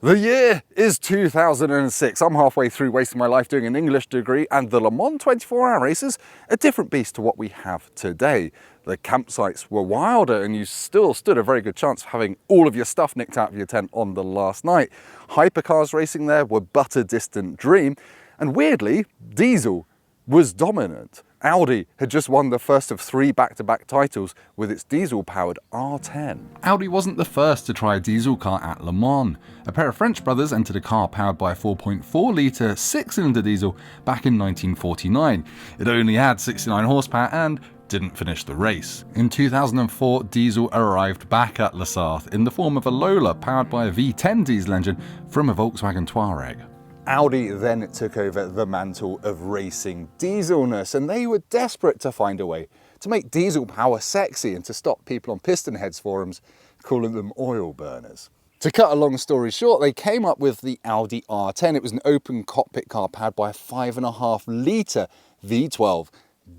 The year is 2006. I'm halfway through wasting my life doing an English degree, and the Le Mans 24-hour race is a different beast to what we have today. The campsites were wilder, and you still stood a very good chance of having all of your stuff nicked out of your tent on the last night. Hypercars racing there were but a distant dream, and weirdly, diesel was dominant. Audi had just won the first of 3 back-to-back titles with its diesel-powered R10. Audi wasn't the first to try a diesel car at Le Mans. A pair of French brothers entered a car powered by a 4.4-litre 6-cylinder diesel back in 1949. It only had 69 horsepower and didn't finish the race. In 2004, diesel arrived back at Le Mans in the form of a Lola powered by a V10 diesel engine from a Volkswagen Touareg. Audi then took over the mantle of racing dieselness, and they were desperate to find a way to make diesel power sexy and to stop people on piston heads forums calling them oil burners. To cut a long story short, they came up with the Audi R10. It was an open cockpit car powered by a 5.5-litre V12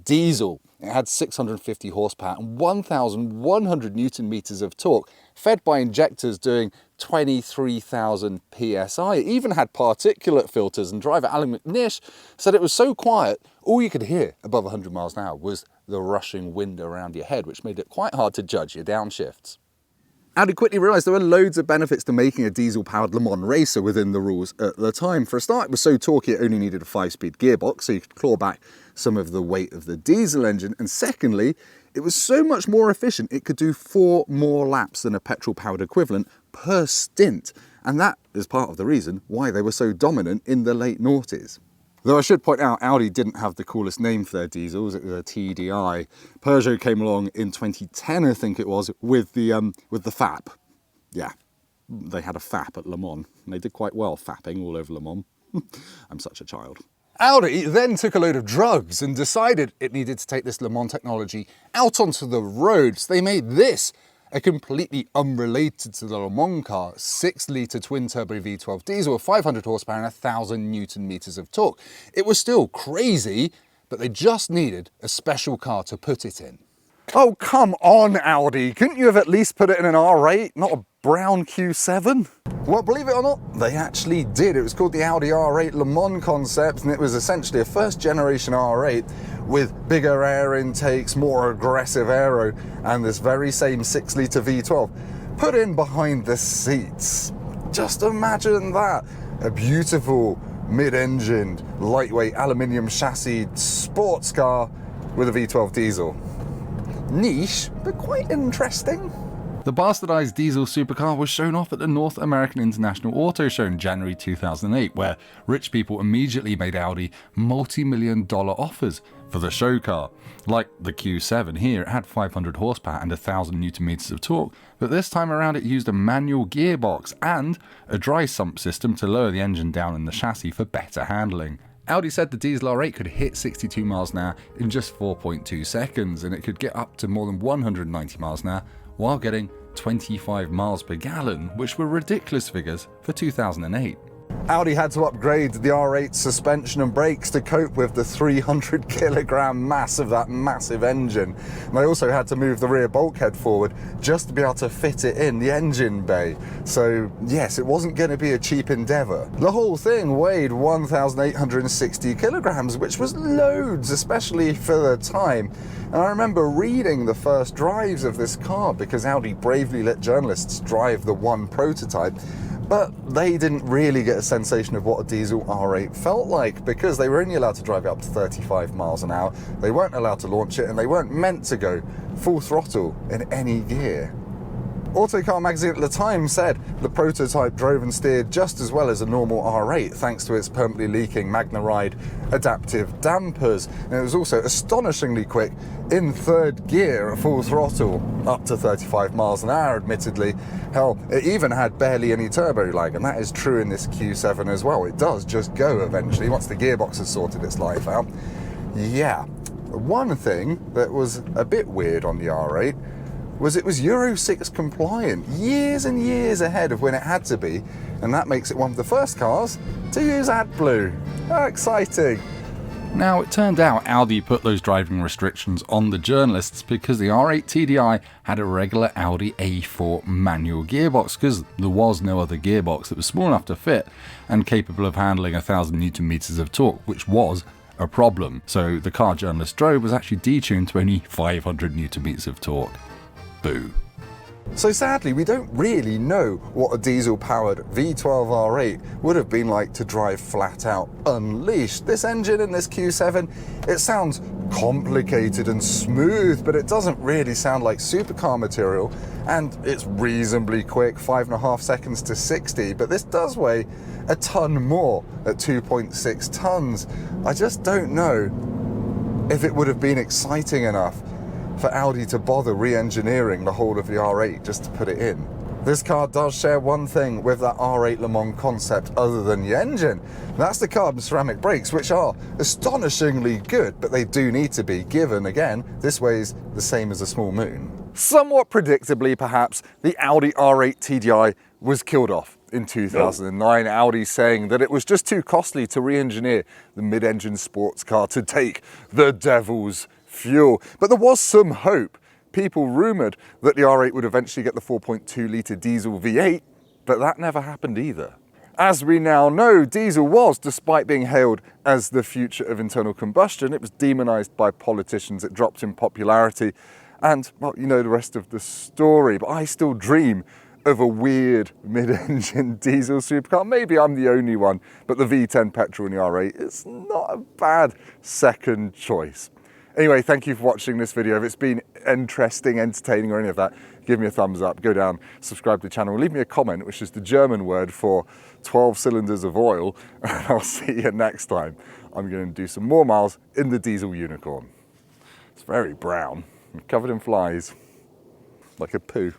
diesel. It had 650 horsepower and 1,100 Newton meters of torque, fed by injectors doing 23,000 psi. It even had particulate filters, and driver Alan McNish said it was so quiet, all you could hear above 100 miles an hour was the rushing wind around your head, which made it quite hard to judge your downshifts. Audi quickly realised there were loads of benefits to making a diesel-powered Le Mans racer within the rules at the time. For a start, it was so torquey it only needed a 5-speed gearbox, so you could claw back some of the weight of the diesel engine. And secondly, it was so much more efficient, it could do 4 more laps than a petrol-powered equivalent per stint. And that is part of the reason why they were so dominant in the late noughties. Though I should point out, Audi didn't have the coolest name for their diesels. It was a TDI. Peugeot came along in 2010, I think it was, with the FAP. Yeah, they had a FAP at Le Mans, and they did quite well fapping all over Le Mans. I'm such a child. Audi then took a load of drugs and decided it needed to take this Le Mans technology out onto the roads. They made this a completely unrelated to the Le Mans car 6-litre twin-turbo V12 diesel with 500 horsepower and 1,000 Newton meters of torque. It was still crazy, but they just needed a special car to put it in. Oh, come on, Audi. Couldn't you have at least put it in an R8, not a brown Q7? Well, believe it or not, they actually did. It was called the Audi R8 Le Mans concept, and it was essentially a first-generation R8 with bigger air intakes, more aggressive aero, and this very same 6-litre V12 put in behind the seats. Just imagine that. A beautiful, mid-engined, lightweight aluminium chassis sports car with a V12 diesel. Niche, but quite interesting. The bastardized diesel supercar was shown off at the North American International Auto Show in January 2008, where rich people immediately made Audi multi-million-dollar offers for the show car. Like the Q7 here, it had 500 horsepower and 1,000 Newton meters of torque, but this time around it used a manual gearbox and a dry sump system to lower the engine down in the chassis for better handling. Audi said the diesel R8 could hit 62 miles an hour in just 4.2 seconds, and it could get up to more than 190 miles an hour while getting 25 miles per gallon, which were ridiculous figures for 2008. Audi had to upgrade the R8 suspension and brakes to cope with the 300-kilogram mass of that massive engine. And they also had to move the rear bulkhead forward just to be able to fit it in the engine bay. So yes, it wasn't going to be a cheap endeavour. The whole thing weighed 1,860 kilograms, which was loads, especially for the time. And I remember reading the first drives of this car because Audi bravely let journalists drive the one prototype. But they didn't really get a sensation of what a diesel R8 felt like because they were only allowed to drive it up to 35 miles an hour. They weren't allowed to launch it, and they weren't meant to go full throttle in any gear. Autocar magazine at the time said the prototype drove and steered just as well as a normal R8 thanks to its permanently leaking MagnaRide adaptive dampers, and it was also astonishingly quick in 3rd gear at full throttle, up to 35 miles an hour admittedly. Hell, it even had barely any turbo lag, and that is true in this Q7 as well. It does just go eventually once the gearbox has sorted its life out. Yeah, one thing that was a bit weird on the R8 was it was Euro 6 compliant, years and years ahead of when it had to be, and that makes it one of the first cars to use AdBlue. How exciting. Now, it turned out Audi put those driving restrictions on the journalists because the R8 TDI had a regular Audi A4 manual gearbox, because there was no other gearbox that was small enough to fit and capable of handling 1,000 Newton meters of torque, which was a problem. So the car journalist drove was actually detuned to only 500 Newton meters of torque. Boo. So sadly, we don't really know what a diesel-powered V12 R8 would have been like to drive flat out unleashed. This engine in this Q7, it sounds complicated and smooth, but it doesn't really sound like supercar material, and it's reasonably quick, 5.5 seconds to 60, but this does weigh a ton more at 2.6 tons. I just don't know if it would have been exciting enough for Audi to bother re-engineering the whole of the R8 just to put it in. This car does share one thing with that R8 Le Mans concept other than the engine. That's the carbon ceramic brakes, which are astonishingly good, but they do need to be, given, again, this weighs the same as a small moon. Somewhat predictably, perhaps, the Audi R8 TDI was killed off in 2009. Audi saying that it was just too costly to re-engineer the mid-engine sports car to take the devil's fuel. But there was some hope. People rumoured that the R8 would eventually get the 4.2 litre diesel V8, but that never happened either. As we now know, diesel was, despite being hailed as the future of internal combustion, it was demonised by politicians, it dropped in popularity, and, well, you know the rest of the story. But I still dream of a weird mid-engine diesel supercar. Maybe I'm the only one, but the V10 petrol in the R8 is not a bad second choice. Anyway, thank you for watching this video. If it's been interesting, entertaining, or any of that, give me a thumbs up, go down, subscribe to the channel, leave me a comment, which is the German word for 12 cylinders of oil, and I'll see you next time. I'm going to do some more miles in the diesel unicorn. It's very brown and covered in flies, like a poo.